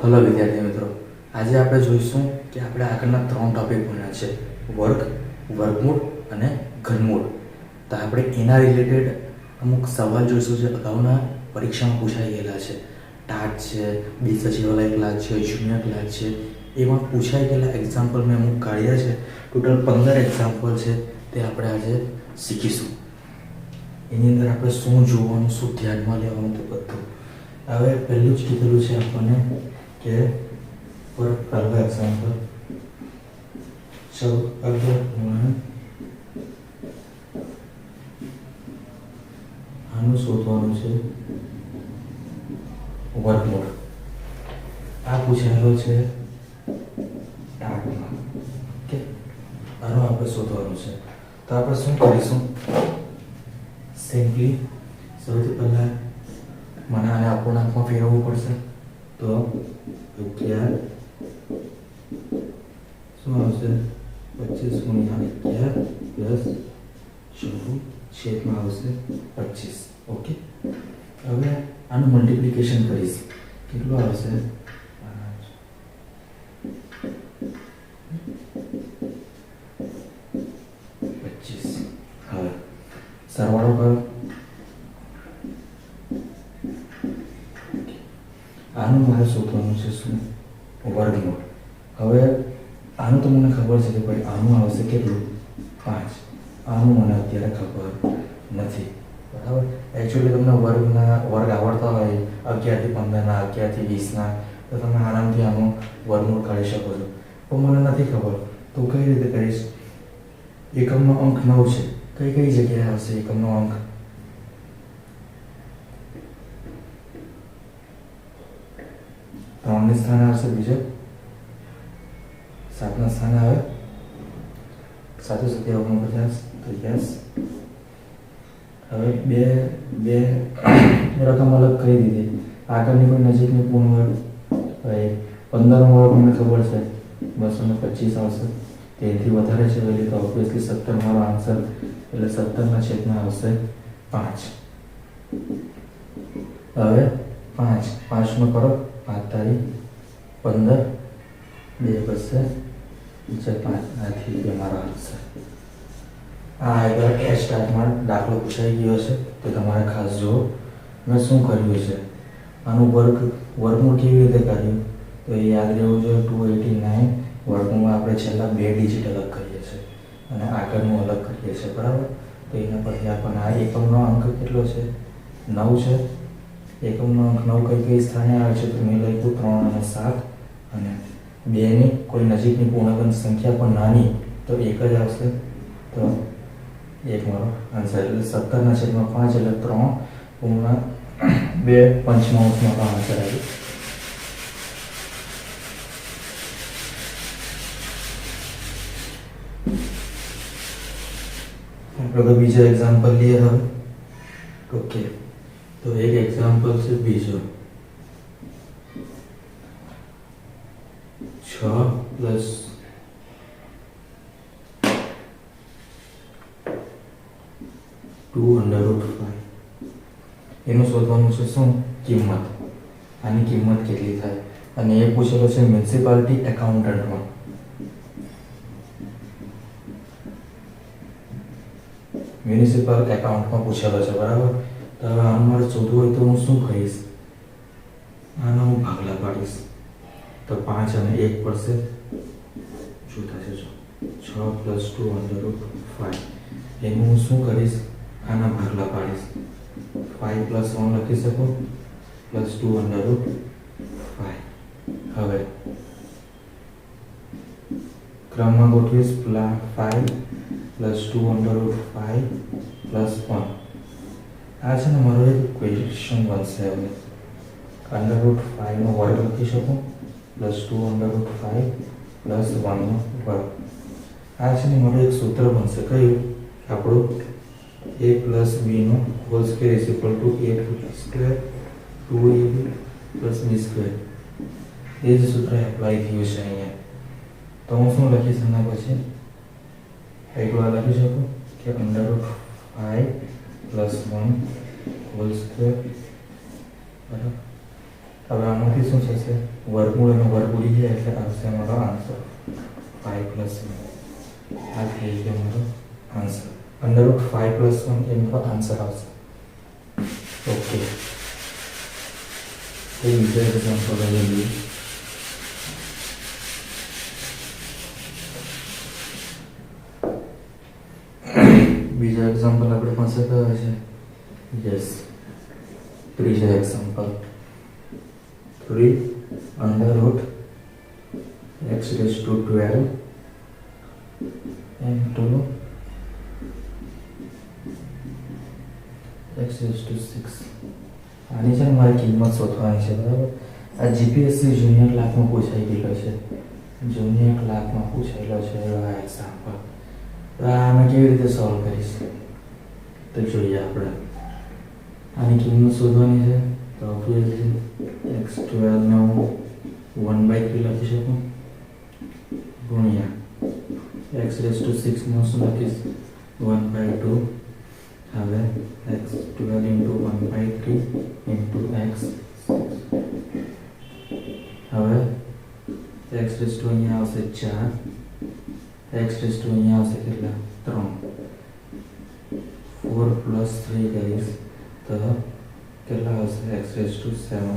Hello વિદ્યાર્થી મિત્રો, આજે આપણે જોઈશું કે આપણે આગળના 3 ટોપિક ભણ્યા છે, વર્ગ, વર્ગમૂળ અને ઘનમૂળ. તો આપણે એના રિલેટેડ અમુક સવાલ જોઈશું જે અગાઉના પરીક્ષામાં પૂછાઈ ગયેલા છે. ટાટ છે, બી સચિવાલય ક્લાસ છે, જુનિયર ક્લાસ છે, એમાં પૂછાઈ ગયેલા એક્ઝામ્પલ મેં અમુક કાઢ્યા છે. ટોટલ 15 એક્ઝામ્પલ છે, તે આપણે આજે શીખીશું. એની અંદર આપણે શું જોવાનું, શું ધ્યાનમાં લેવાનું, તે બધું. હવે પહેલું જ કીધેલું છે આપણને કે પર પહેલું એક્ઝામ્પલ 11 આનું શોધવાનું છે વર્ગમૂળ. આ પૂછાયેલો છે ટાટમાં. ઓકે, આનું આપણે શોધવાનું છે. તો આપણે શું કરીશું? સિમ્પલી સૌથી પહેલાં મને આને અપૂર્ણાંકમાં ફેરવવું પડશે. તો 11 શું આવશે? 25 ગુણ્યા 11 પ્લસ 14 છેદમાં આવશે 25. ઓકે, હવે આનું મલ્ટિપ્લિકેશન કરીશ. કેટલું આવશે? 25. હવે સરવાળો કરો. આનું મારે શોધવાનું છે શું? વર્ગમૂળ. હવે આનું તો મને ખબર છે કે ભાઈ આનું આવશે કેટલું? 5. આનું મને અત્યારે ખબર નથી, બરાબર. એકચ્યુઅલી તમને વર્ગ આવડતા હોય 11 થી 15ના, 11 થી 20ના, તો તમે આરામથી આનું વર્ગમૂળ કાઢી શકો છો. પણ મને નથી ખબર, તો કઈ રીતે કરીશ? એકમનો અંક 9 છે. કઈ કઈ જગ્યાએ આવશે એકમનો અંક? ત્રણની સ્થાને આવશે, બીજો 7ના સ્થાને આવે. 7 × 7 = 49. તો યસ. હવે બે રકમ અલગ કરી દીધી. આગળની કોઈ નજીકની પૂર્ણ વર્ગ, હવે 15નો વર્ગ મને ખબર છે 225 આવશે. તેથી વધારે છે વેલ્યુ, તો ઓબ્વિયસલી 17 મારો આન્સર, એટલે 17ના છેદમાં આવશે 5. હવે 5 નો કરો, 5 તારી 15, 2 બચશે, 5 આથી મારો આન્સર. આ આગળ સ્ટાર્ટમાં દાખલો પૂછાઈ ગયો છે, તો તમારે ખાસ જુઓ. મેં શું કર્યું છે, આનું વર્ગમૂળ કેવી રીતે કાઢ્યું તો એ યાદ રહેવું જોઈએ. 289 વર્ગમૂળમાં આપણે છેલ્લા 2 ડિજિટ અલગ કરીએ છીએ અને આગળનું અલગ કરીએ છીએ, બરાબર. તો એના પરથી આપણને આ એકમનો અંક કેટલો છે? 9 છે. એકમનો અંક 9 કઈ સ્થાને આવે છે? તો મેં લખ્યું 3 અને 7, અને 2ની કોઈ નજીકની પૂર્ણાંક સંખ્યા પણ નાની, તો 1 જ આવશે. તો 1 મારો આન્સર, એટલે 17ના છેદમાં 5, એટલે 3.2 આન્સર આવ્યો. આપણે બીજો એક્ઝામ્પલ લઈએ હવે. ઓકે, તો એક એક્ઝામ્પલ છે બીજો. 6 + 2√5. એનું શોધવાનું છે શું? કિંમત. આની કિંમત કેટલી થાય? અને એ પૂછેલો છે મ્યુનિસિપાલિટી એકાઉન્ટન્ટમાં. મ્યુનિસિપલ એકાઉન્ટમાં પૂછેલો છે, બરાબર. તો હવે આનું મારે શોધવું હોય તો હું શું કહીશ? આનો હું ભાગલા પાડીશ. તો 5 અને 1 પડશે, શું થશે? 6 + 2√5. એનું હું શું કરીશ? આના ભાગલા પાડીશ. 5 + 1 લખી શકું, +2√5. હવે ક્રમમાં ગોઠવીશ. 5 + 2√5 + 1. આ છે ને મારો એક ક્વેશ્ચન બનશે. હવે √5 નો વર્ગ લખી શકું, +2√5 + 1 નો વર્ગ. આ છે ને મારું એક સૂત્ર બનશે. કયું? આપણું a + b નો whole square = a + square 2ab + b². એ જ સૂત્ર એપ્લાય થયું છે અહીંયા. તો હું શું લખીશ એના પછી? એટલું આ લખી શકું કે √5 + 1 હોલ સ્ક્વેર, બરાબર, હવે આમાંથી શું થશે, વર્ગમૂળ અને વર્ગ ઉડી જાય એટલે આવશે અમારો આન્સર 5 + 1. આ થઈ ગયો અમારો આન્સર. √5 + 1 એ મારો આન્સર આવશે. ઓકે, તો બીજા એક્ઝામ્પલ લઈએ. બીજા એક્ઝામ્પલ આપણી પાસે કયા છે? યસ, ત્રીજો એક્ઝામ્પલ 3 √x⁴ into x⁶. આની છે ને મારે કિંમત શોધવાની છે, બરાબર. આ જીપીએસસી જુનિયર ક્લાસમાં પૂછાઈ ગયેલો છે, જુનિયર ક્લાસમાં પૂછાયેલો છે આ એક્ઝામ્પલ. તો આ અમે કેવી રીતે સોલ્વ કરીશ તો જોઈએ આપણે. આની કિંમત શોધવાની છે, તો ઓબ્વિયસલી x12 ને હું 1/3 લખી શકું ગુણ્યા x⁶ માં શું લખીશ 1/2. હવે x12 × 1/3 × x. હવે x⁶ અહીંયા આવશે 4, x⁶ અહીંયા આવશે કેટલા 3. 4 + 3 કરીશ તો કેટલા આવશે x⁶ 7.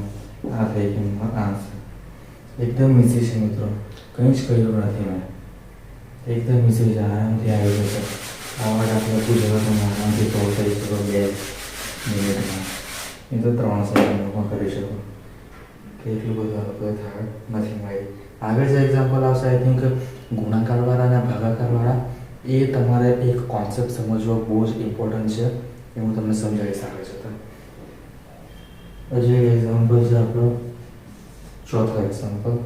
આ થઈ ગયો આન્સર. એકદમ ઇઝી છે મિત્રો, કંઈ જ કર્યું નથી મેં, એકદમ ઇઝી છે, આરામથી આવી જશે. આવા દાખલા પૂછવા તો આરામથી સોલ્વ કરી શકો 2 મિનિટમાં. એ તો 3 સેકન્ડમાં કરી શકો, કે એટલું બધું આ લોકોએ થાય નથી મારી. આગળ જે એક્ઝામ્પલ આવશે આઈ થિંક ગુણાકારવાળા અને ભાગાકારવાળા, એ તમારે એક કોન્સેપ્ટ સમજવો બહુ જ ઇમ્પોર્ટન્ટ છે, એ હું તમને સમજાવીશ આગળ જતાં. હજી એક્ઝામ્પલ છે આપણો ચોથો એક્ઝામ્પલ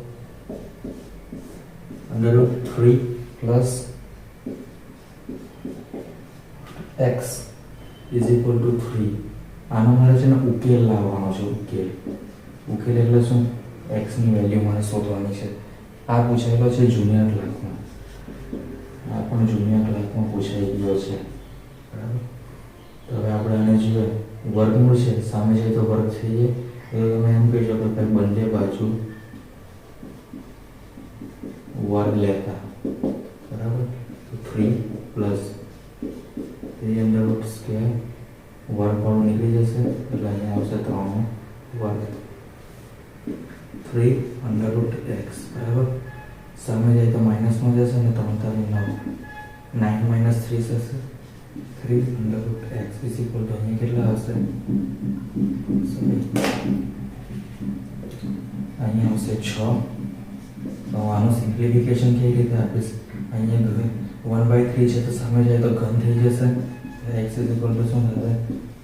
√3 + x = 3. આનો મારે છે ને ઉકેલ લાવવાનો છે. ઉકેલ એટલે શું? x ની વેલ્યુ મારે શોધવાની છે. આ પૂછાયેલો છે જુનિયર ક્લાસમાં, આ પણ જુનિયર ક્લાસમાં પૂછાઈ ગયો છે, બરાબર. તો હવે આપણે આને જોઈએ, વર્ગમૂળ છે, સામે જાય તો વર્ગ થઈ જાય, તો તમે એમ કહી શકો કે બંને બાજુ વર્ગ લેતા, બરાબર. તો 3 + 3√2 વર્ગવાળું નીકળી જશે એટલે અહીંયા આવશે 3 વર્ગ. 3√x, બરાબર. સામે જાય તો માઇનસમાં જશે ને 3 × 9 9 - 3 થશે. 3√x = અહીંયા કેટલા આવશે, અહીંયા આવશે 6. તો આનું સિમ્પ્લિફિકેશન કેવી રીતે આપીશ? અહીંયા 1/3 છે તો સામે જાય તો ઘન થઈ જશે. x = શું થશે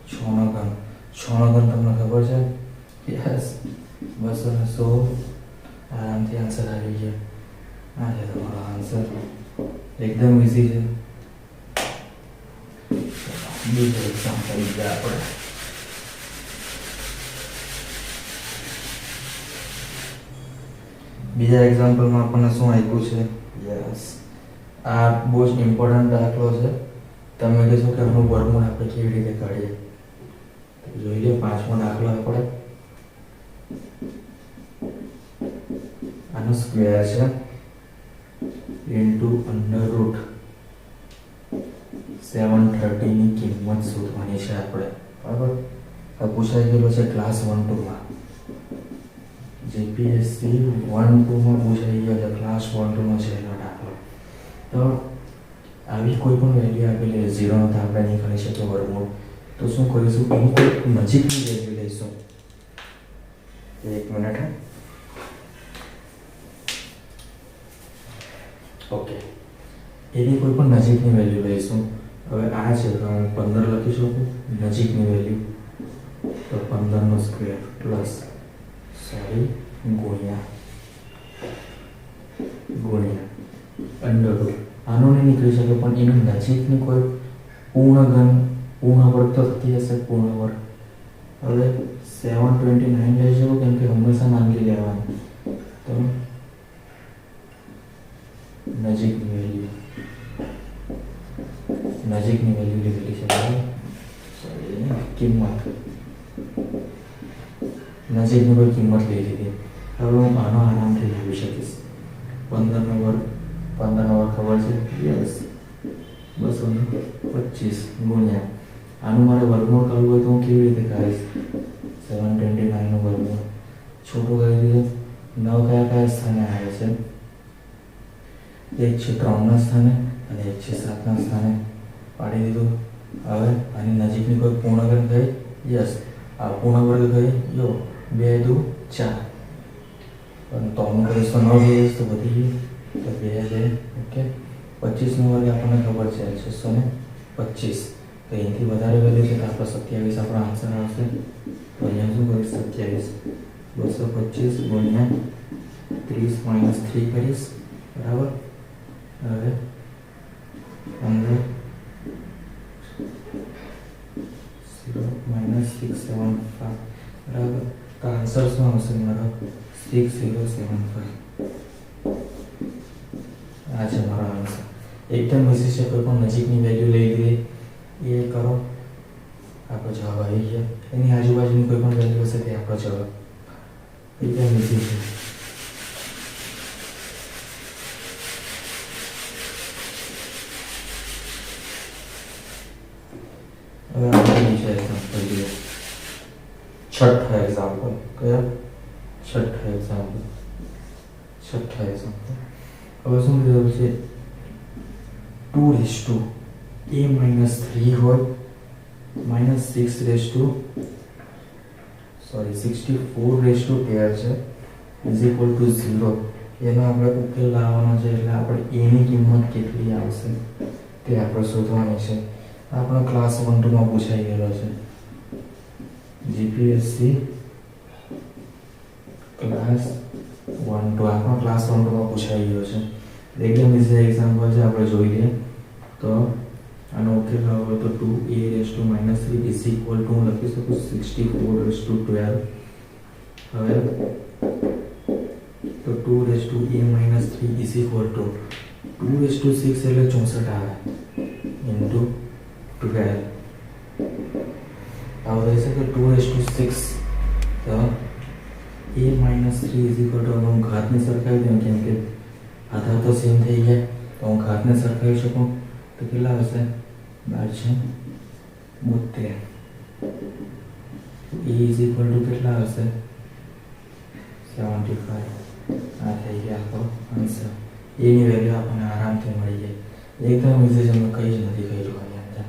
6 નો ઘન. 6 નો ઘન તમને ખબર છે? યસ, 216. આરામથી આન્સર આવી ગયો. આ છે તમારો આન્સર, એકદમ ઇઝી છે. બીજો એક્ઝામ્પલ લીધા આપણે. બીજા એક્ઝામ્પલમાં આપણને શું આપ્યું છે? યસ, આ બહુ જ ઇમ્પોર્ટન્ટ દાખલો છે. તમે કહેશો કે આનું વર્ગમૂળ આપણે કેવી રીતે કાઢીએ? જોઈ લો, 5મો દાખલો આપણે. આનો સ્ક્વેર છે ઇન્ટુ √730 ની કિંમત શોધવાની છે આપણે, બરાબર. આ પૂછાઈ ગયેલો છે ક્લાસ 1-2માં, જીપીએસસી 1-2માં પૂછાઈ ગયો છે, ક્લાસ 1-2નો છે એનો દાખલો. તો આવી કોઈ પણ વેલ્યુ આપેલી 0 નો તો આપણે નહીં કરી શકીએ વર્ગમૂળ. તો શું કરીશું, એની કોઈ નજીકની વેલ્યુ લઈશું. એક મિનિટ. ઓકે, એની કોઈ પણ નજીકની વેલ્યુ લઈશું. હવે આ છે તો હું 15 લખી શકું નજીકની વેલ્યુ, તો 15² પ્લસ ગુણ્યા √ આનો નહીં નીકળી શકે, પણ એની નજીકની કોઈ પૂર્ણ વર્ગ તો થતી હશે, પૂર્ણ વર્ગ. હવે 729 લઈ શકો, કેમ કે હંમેશા નાની લેવાની. તો નજીકની વેલ્યુ લીધેલી છે, કિંમત નજીકની કોઈ કિંમત લઈ લીધી. હવે હું આનો આરામથી લાવી શકીશ. 15 નો વર્ગ ખબર છે? યસ, 225 ગુણ્યા આનું મારે વર્ગમૂળ કરવું હોય તો હું કેવી રીતે કરીશ? 729 નું વર્ગમૂળ છોટું કરી દીધું. 9 કયા સ્થાને આવે છે? એક છે 3 ના સ્થાને અને એક છે 7 ના સ્થાને. પાડી દીધું. હવે આની નજીકની કોઈ પૂર્ણગણ ગઈ? યસ, આ પૂર્ણ વર્ગ ગઈ. જો 2 દુ 4, પણ 3 કરીશ તો 9 કરીશ તો વધી ગયું, તો 2 2. ઓકે, 25 નો વર્ગ આપણને ખબર છે 625. તો એનાથી વધારે વેલ્યુ છે તો આપણે 27 આપણો આન્સર આવશે. તો અહીંયા શું કરીશ? 27 225 ગુણ્યા 30 - 3 કરીશ, બરાબર. હવે 15 0 - 675, બરાબર. તો આન્સર શું આવશે મારો? 6075. આ છે મારો આન્સર. એકદમ ઇઝી છે. કોઈ પણ નજીકની વેલ્યુ લઈ લીધી એ કરો, આપણો જવાબ આવી ગયા. એની આજુબાજુની કોઈ પણ વેલ્યુ હશે તે આપણો જવાબ. એકદમ ઇઝી છે. હવે આપણે બીજા એક્ઝામ્પલ જોઈએ. છઠ્ઠા એક્ઝામ્પલ. કયા? છઠ્ઠા એક્ઝામ્પલ. હવે શું કીધું છે? 2 a - 3 હોય -64 છે ઇઝ ઇક્વલ ટુ 0. એનો આપણે ઉકેલ લાવવાનો છે. એટલે આપણે એની કિંમત કેટલી આવશે તે આપણે શોધવાની છે. આપણો ક્લાસ 1-2 માં પૂછાઈ ગયેલો છે. જીપીએસસી ક્લાસ 1-2 આપણો ક્લાસ 1-2 માં પૂછાઈ ગયો છે. એકદમ ઇઝી એક્ઝામ્પલ છે. આપણે જોઈ લઈએ. તો આનો ઉકેલ લાવો તો 2a - 3 ઇઝ ઇક્વલ ટુ હું લખી શકું 64/12. હવે તો 2a - 3 ઇઝ ઇક્વલ ટુ 2/6 એટલે 64 આવે ઇન્ટુ 12. આવું રહેશે કે 2/6. તો a - 3 ઇઝ ઇક્વલ ટુ, હું ઘાતને સરખાવી દઉં કેમ કે આધાર તો સેમ થઈ ગયા. તો હું ઘાતને સરખાવી શકું તો કેટલા હશે? 12/72. એ ઇઝ ઇક્વલ ટુ કેટલા હશે? 75. આ થઈ ગયા આપણો આન્સર. એની વેલ્યુ આપણને આરામથી મળી જાય. એકદમ ઇઝી છે. મેં કંઈ જ નથી કર્યું આની અંદર.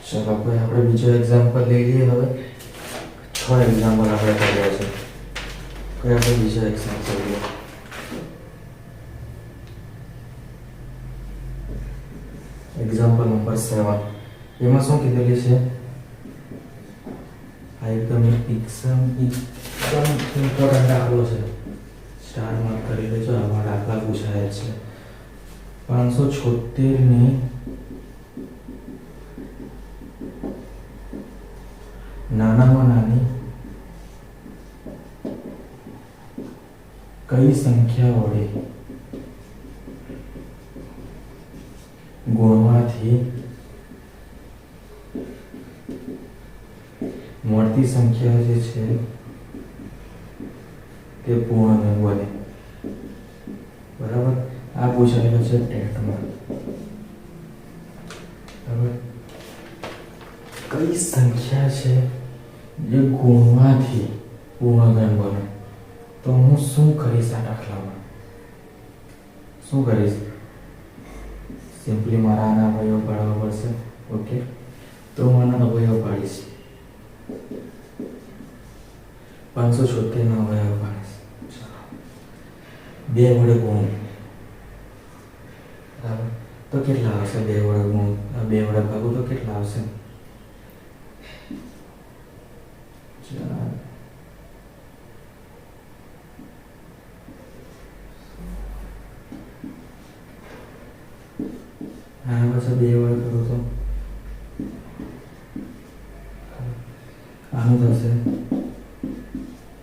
ચલો કોઈ આપણે બીજો એક્ઝામ્પલ લઈ લઈએ. હવે 6 એક્ઝામ્પલ આપણે કર્યા છે. કોઈ આપણે બીજો એક્ઝામ્પલ લઈએ. Example number 7. એમાં શું કીધેલી છે? આ એકદમ ઇમ્પોર્ટન્ટ દાખલો છે. સ્ટાર માર્ક કરી લેજો. આવા દાખલા પૂછાય છે. 576 ની નાનામાં નાની કઈ સંખ્યા વડે ગુણવાથી મળતી સંખ્યા જે છે તે પૂર્ણાંક બને. બરાબર. આ પૂછાયેલું છે ટેટમાં. બરાબર. કઈ સંખ્યા છે જે ગુણવાથી પૂર્ણાંક બને? તો હું શું કરીશ? આ દાખલામાં શું કરીશ? સિમ્પલી મારા આના અવયવ પાડવા પડશે. ઓકે, તો હું આના અવયવ પાડીશ. 576 ના અવયવ પાડીશ. 2 વડે ગુણ. બરાબર. તો કેટલા આવશે? 2 વડે ગુણ 2 વડે ભાગું તો કેટલા આવશે? 4. આ પાછા 2 વડે કરું તો આનું થશે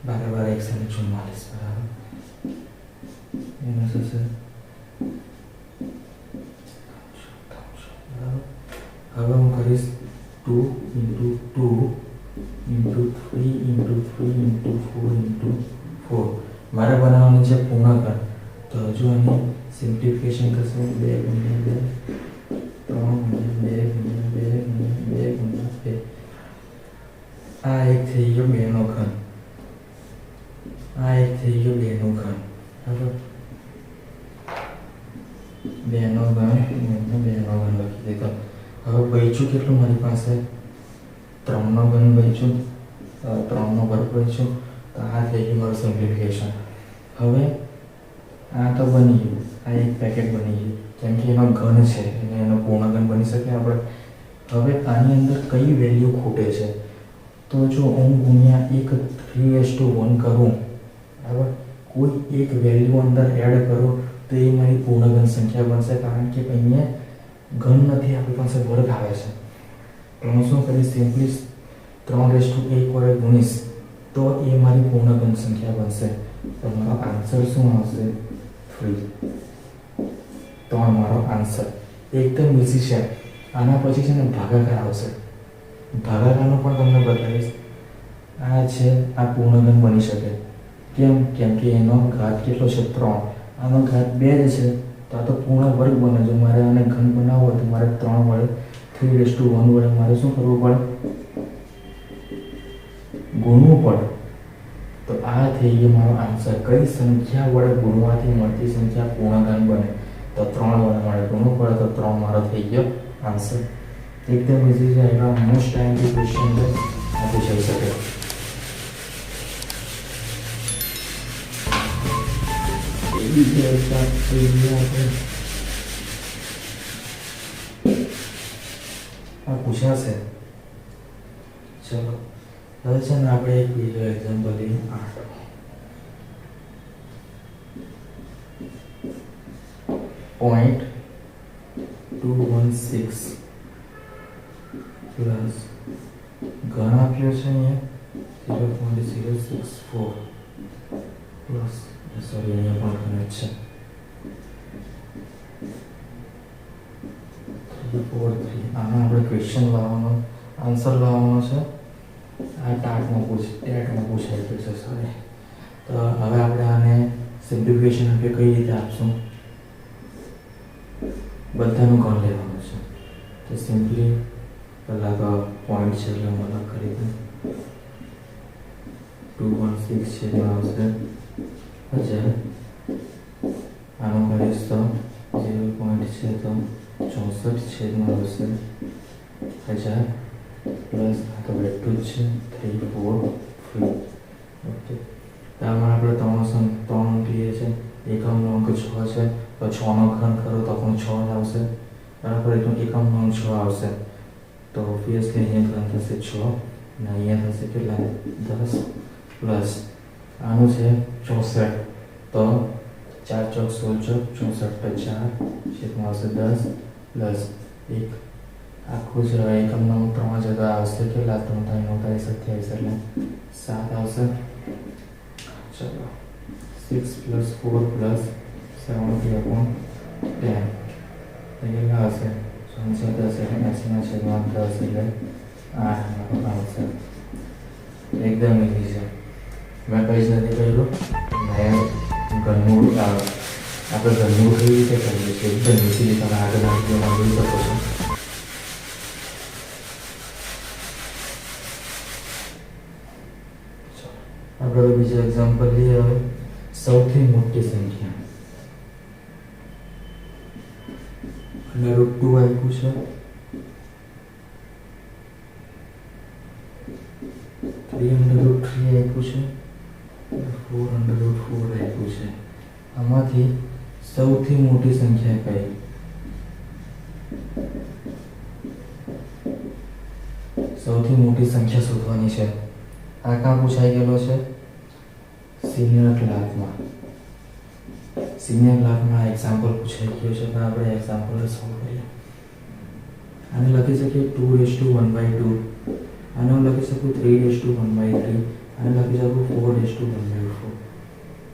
12 12 144. બરાબર. એનું થશે કરીશ 2 × 2 × 3 × 3 × 4 × 4 મારે બનાવવાનું છે પૂર્ણાંક તો હજુ આની સિમ્પ્લિફિકેશન કરશે 2 × 2 3 × 2 × 2 × 2 આ એક થઈ ગયો 2 નો ઘન આ એક થઈ ગયો 2 નો ઘન બરાબર 2 નો ઘન લખી દીધો હવે બચ્યું કેટલું મારી પાસે 3 નો ઘન બચ્યું 3 નો વર્ગ બચ્યું તો આ થઈ ગયું મારું સિમ્પ્લિફિકેશન હવે આ તો બની ગયું આ એક પેકેટ બની ગયું કેમ કે એનો ઘન છે અને એનો પૂર્ણ ઘન બની શકે આપણે હવે આની અંદર કઈ વેલ્યુ ખૂટે છે તો જો હું ગુણ્યા 1 3:1 કરું બરાબર કોઈ એક વેલ્યુ અંદર એડ કરું તો એ મારી પૂર્ણ ઘન સંખ્યા બનશે કારણ કે અહીંયા ઘન નથી આપણી પાસે વર્ગ આવે છે તો હું શું કરીશ સિમ્પલી 3:1 વડે ગુણીશ તો એ મારી પૂર્ણ ઘન સંખ્યા બનશે તો મારો આન્સર શું આવશે 3 મારો આન્સર એકદમ ઈઝી છે આના પછી છે ને ભાગાકાર આવશે ભાગાકારનું પણ તમને બતાવીશ આ છે આ પૂર્ણ ઘન બની શકે કેમ કે એનો ઘાત કેટલો છે 3 આનો ઘાત 2 જ છે તો આ તો પૂર્ણ વર્ગ બને જો મારે આને ઘન બનાવવો હોય તો મારે 3 વડે 3:1 વડે મારે શું કરવું પડે ગુણવું પડે તો આ થઈ ગયો મારો આન્સર કઈ સંખ્યા વડે ગુણવાથી મળતી સંખ્યા પૂર્ણાંક બને તો 3 વડે મારે ગુણવું પડે તો 3 મારો થઈ ગયો આન્સર એકદમ ઈઝી છે એવા મોસ્ટ ટાઈમથી ક્વેશ્ચન છે આ પૂછાઈ શકે આ પૂછાશે ચલો હવે છે ને આપણે એક બીજો એક્ઝામ્પલ લઈએ 8.216 પ્લસ ઘન આપ્યો છે અહીંયા 0.064 પ્લસ સોરી અહીંયા પણ ઘન છે 343 આનો આપણે ક્વેશ્ચન લાવવાનો આન્સર લાવવાનો છે આ ટેટમાં પૂછાય ગયું છે સોરી તો હવે આપણે આને સિમ્પ્લિફિકેશન આપણે કઈ રીતે આપશું બધાનું ઘન લેવાનું છે તો સિમ્પલી પહેલાં તો પોઈન્ટ છે એટલે હું અલગ કરી દઉં 216 છેદમાં આવશે 1000 આનું કરીશ તો 0 પોઈન્ટ છે તો 64 છેદમાં આવશે 1000 પ્લસ આ તો બેઠું જ છે 343 ઓકે તો આમાં આપણે ત્રણ અંક લઈએ છે એકમનો અંક 6 છે તો 6 નો ઘન કરો તો પણ 6 આવશે બરાબર એકમનો અંક 6 આવશે તો ઓબ્વિયસલી અહીંયા ઘન થશે 6 અને અહીંયા થશે કેટલા 10 પ્લસ આનું છે 64 તો 4 ચોક 16 ચોક 64 છેદમાં આવશે 10 પ્લસ 1 આખું જ એકમનો 3 જગ્યા આવશે કેટલા 3 × 9 = 27 એટલે 7 આવશે ચલો 6 + 4 + 70/10 કેટલા આવશે 10 80 છેદમાં 10 એટલે 8 આવશે એકદમ ઈઝી છે મેં કંઈ જ નથી કર્યું મેં ઘરનું આપણે ઘરનું કઈ રીતે કરીએ છીએ એકદમ ઈઝીલી તમે આગળના વિડીયોમાં જોઈ શકો છો આપણે બીજો એક્ઝામ્પલ લઈએ હવે સૌથી મોટી સંખ્યા √2 આપ્યું છે 3√3 આપ્યું છે 4√4 આપ્યું છે આમાંથી સૌથી મોટી સંખ્યા કઈ સૌથી મોટી સંખ્યા શોધવાની છે આ કાં પૂછાઈ ગયેલો છે સિનિયર ક્લાસમાં એક્ઝામ્પલ પૂછાઈ ગયો છે તો આપણે એક્ઝામ્પલ સોલ્વ કરીએ આને લખી શકીએ 2:1/2 આને હું લખી શકું 3:1/3 આને લખી શકું 4:1/4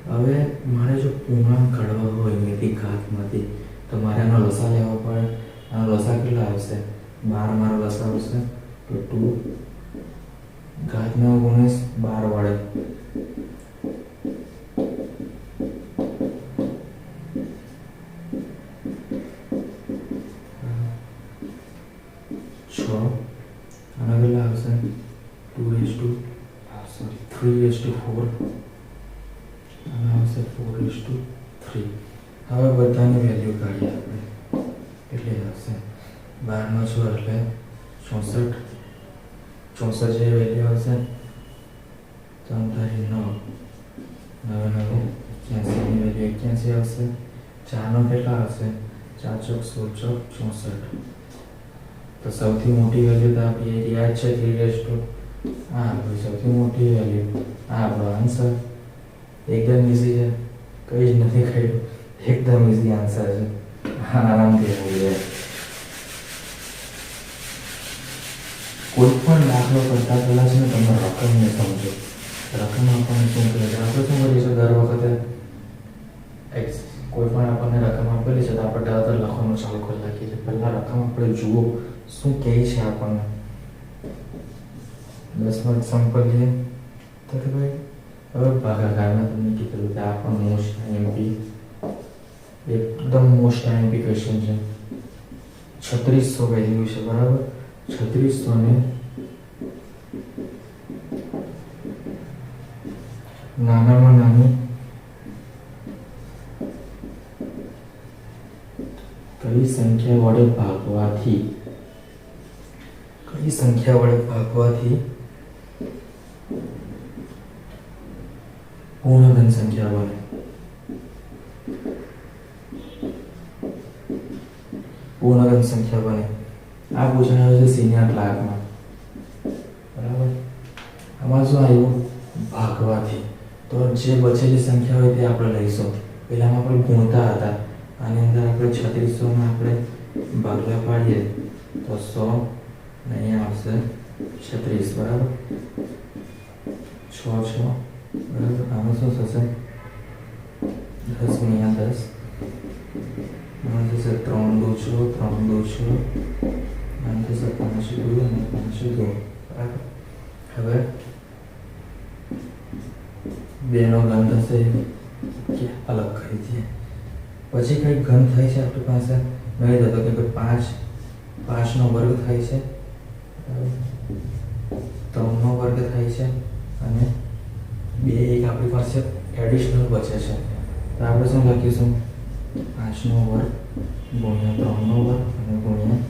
હવે મારે જો પૂર્ણાંક કાઢવા હોય મેથી ઘાતમાંથી તો મારે આનો લસા લેવો પડે આનો લસા કેટલા આવશે 12 મારો લસાઅ આવશે તો 2 ઘાતનો ગુણેશ 12 વડે 6 અને કેટલા આવશે 3:4 અને આવશે 4:3. હવે બધાની વેલ્યુ કાઢીએ આપણે. કેટલી આવશે 12 નો 6 એટલે 64. 64 જે વેલ્યુ આવશે 3 9 9 81 ની વેલ્યુ 81 આવશે. 4 નો કેટલા આવશે 4 ચોક 16 ચોક 64. તો સૌથી મોટી વેલ્યુ તો આપણી યાદ છે 3:, સૌથી મોટી વેલ્યુ આપણો આન્સર. એકદમ ઇઝી છે, કંઈ જ નથી કહ્યું, એકદમ ઇઝી આન્સર છે. આરામથી હોઈ જાય. કોઈ પણ દાખલો કરતા પહેલા છે ને તમે રકમને સમજો. રકમ આપણને શું કહે છે? આપણે શું કરીશું દર વખતે કોઈ પણ આપણને રકમ આપેલી છે તો આપણે તરત જ લખવાનું ચાલુ કરી નાખીએ છીએ. પહેલાં રકમ આપણે જુઓ શું કહે છે આપણને. 10 એક્ઝામ્પલ લઈએ તો ભાઈ હવે ભાગાકારમાં તમને કીધું કે આ પણ મોસ્ટ આઈએમપી, એકદમ મોસ્ટ આઈએમપી ક્વેશ્ચન છે. 3600 વેલ્યુ છે, બરાબર. 3600 ને નાનામાં નાની કઈ સંખ્યા વડે ભાગવાથી પૂર્ણઘન સંખ્યા બને. પૂર્ણઘન સંખ્યા બને. આ પૂછાયું છે સિનિયર ક્લાર્કમાં, બરાબર. આમાં શું આવ્યું? ભાગવાથી. તો જે બચેલી સંખ્યા હોય તે આપણે લઈશું. પહેલામાં આપણે ગુણતા હતા, આની અંદર આપણે 3600 આપણે ભાગલા પાડીએ તો 100 ને અહીંયા આવશે 36, બરાબર. 6 6, બરાબર. આમાં શું થશે 10 ગુણ્યા 10, આમાં થશે 3 2 6, 3 2 6, આમ થશે 5 2 અને 5 2, બરાબર. હવે 2 નો ઘન થશે કે અલગ કરી દઈએ. પછી કઈ ઘન થાય છે આપણી પાસે નહીં થતો કે 5 નો વર્ગ થાય છે, 3 નો વર્ગ થાય છે અને 2 એક આપણી પાસે એડિશનલ બચે છે. તો આપણે શું લખીશું 5 નો વર્ગ ગુણ્યા 3 નો વર્ગ અને ગુણ્યા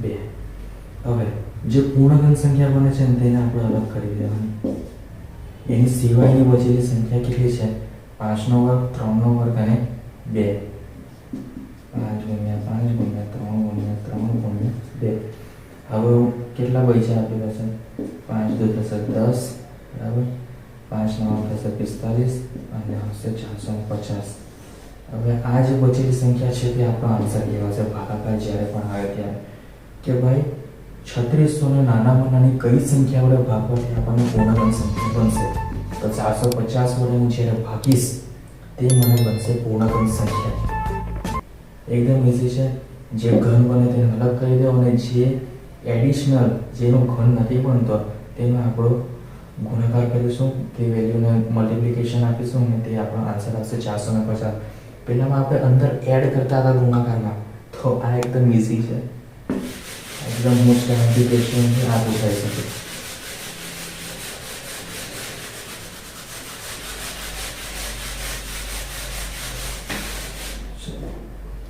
2. હવે જે પૂર્ણઘન સંખ્યા બને છે તેને આપણે અલગ કરી દેવાની. એની સિવાયની બચેલી સંખ્યા કેટલી છે? 5 નો વર્ગ, 3 નો વર્ગ અને 2. 5 ગુણ્યા 5 ગુણ્યા 3 ગુણ્યા 3 ગુણ્યા 2. હવે કેટલા બચ્યા આપણી પાસે? 5 2 થશે 10, બરાબર. 5 9 થશે 45 અને આવશે 450. હવે આ જે બચેલી સંખ્યા છે તે આપણો આન્સર કહેવાશે ભાગાકાર જ્યારે પણ આવે ત્યારે. કે ભાઈ 3600 ને નાનામાં નાની કઈ સંખ્યા વડે ભાગવાથી આપણને પૂર્ણઘન સંખ્યા બનશે? તો 450 વડે હું જ્યારે ભાગીશ તે મને બનશે પૂર્ણઘન સંખ્યા. એકદમ ઇઝી છે. જે ઘન બને તેને અલગ કરી દો અને જે એડિશનલ જેનો ઘન નથી બનતો તેનો આપણો ગુણાકાર કરીશું, તે વેલ્યુને મલ્ટિપ્લિકેશન આપીશું અને તે આપણો આન્સર આવશે 450. પહેલામાં આપણે અંદર એડ કરતા હતા ગુણાકારમાં, તો આ એકદમ ઇઝી છે. એકદમ મોસ્ટ એપ્લિકેશન છે, આ પૂછાઈ શકે.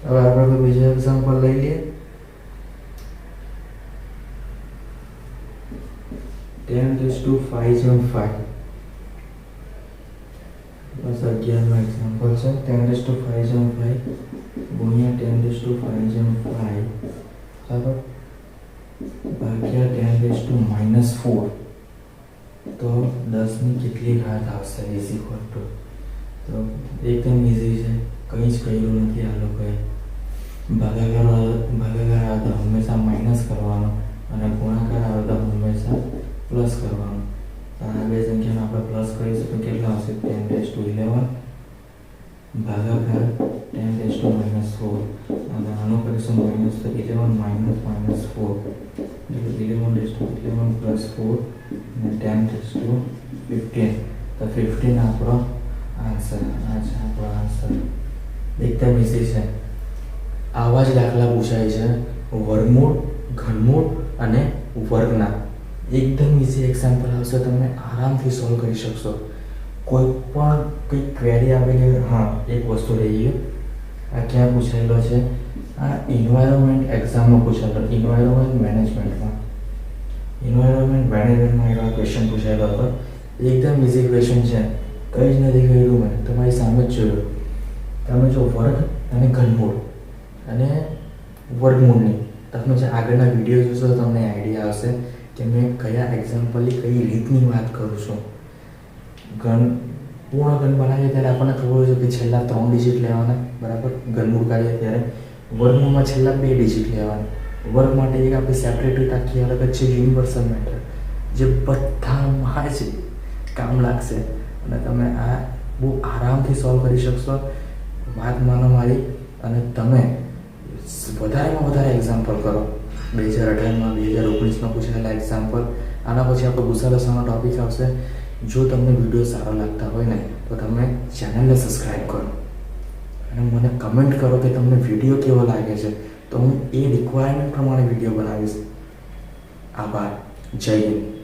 હવે આપણે બીજો એક્ઝામ્પલ લઈ લઈએ. 10⁵ બસ 11નો એક્ઝામ્પલ છે. 10⁵ ગુણ્યા 10⁵ બરાબર ભાગ્યા 10⁻⁴. તો 10 ની કેટલી ઘાત આવશે? ઇઝ ઇક્વલ ટુ, તો એકદમ ઇઝી છે, કંઈ જ કર્યું નથી આ લોકોએ. ભાગાકાર આવે તો હંમેશા માઇનસ કરવાનો અને ગુણાકાર આવે તો હંમેશા પ્લસ કરવાનો. તો આ બે સંખ્યાનો આપણે પ્લસ કરીશું તો કેટલા આવશે? 10⁻11 ભાગાકાર 10⁻⁴. અને આનું કરીશું માઇનસ તો 11 -4 11 raised to 11 plus 4 અને 10 raised to 15. તો 15 આપણો આન્સર. આ છે આપણો આન્સર. એકદમ ઇઝી છે. આવા જ દાખલા પૂછાય છે વર્ગમૂળ, ઘનમૂળ અને વર્ગના. એકદમ ઇઝી એક્ઝામ્પલ આવશે, તમે આરામથી સોલ્વ કરી શકશો. કોઈ પણ કંઈ ક્વેરી આવેલી. હા, એક વસ્તુ રહી ગઈ. આ ક્યાં પૂછાયેલો છે? આ એન્વાયરમેન્ટ એક્ઝામમાં પૂછાયેલો, એન્વાયરમેન્ટ મેનેજમેન્ટમાં. એન્વાયરમેન્ટ મેનેજમેન્ટમાં એવા ક્વેશ્ચન પૂછાયેલો હતો. એકદમ ઇઝી ક્વેશ્ચન છે, કંઈ જ નથી કર્યું મેં, તમારી સામે જ જોયું. તમે જો વર્ગ અને ઘનમૂળ અને વર્ગમૂળની તમે જે આગળના વિડીયો જોશો તો તમને આઈડિયા આવશે કે મેં કયા એક્ઝામ્પલની કઈ રીતની વાત કરું છું. પૂર્ણ ઘન બનાવીએ ત્યારે આપણને ખબર હોય છે કે છેલ્લા 3 ડિજિટ લેવાના, બરાબર. ઘનમૂળ કાઢીએ ત્યારે વર્ગમૂળમાં છેલ્લા 2 ડિજિટ લેવાના. વર્ગ માટે એક આપણે સેપરેટ રીત આખી અલગ જ છે, યુનિવર્સલ મેથડ, જે બધામાં જ કામ લાગશે અને તમે આ બહુ આરામથી સોલ્વ કરી શકશો. વાત માનો મારી, અને તમે વધારેમાં વધારે એક્ઝામ્પલ કરો. 2018માં 2019માં પૂછાયેલા એક્ઝામ્પલ. આના પછી આપણો ગુસાલસાનો ટોપિક આવશે. જો તમને વિડીયો સારો લાગતા હોય ને તો તમે ચેનલને સબસ્ક્રાઈબ કરો અને મને કમેન્ટ કરો કે તમને વિડીયો કેવો લાગે છે, તો હું એ રિક્વાયરમેન્ટ પ્રમાણે વિડીયો બનાવીશ. આભાર. જય હિન્દ.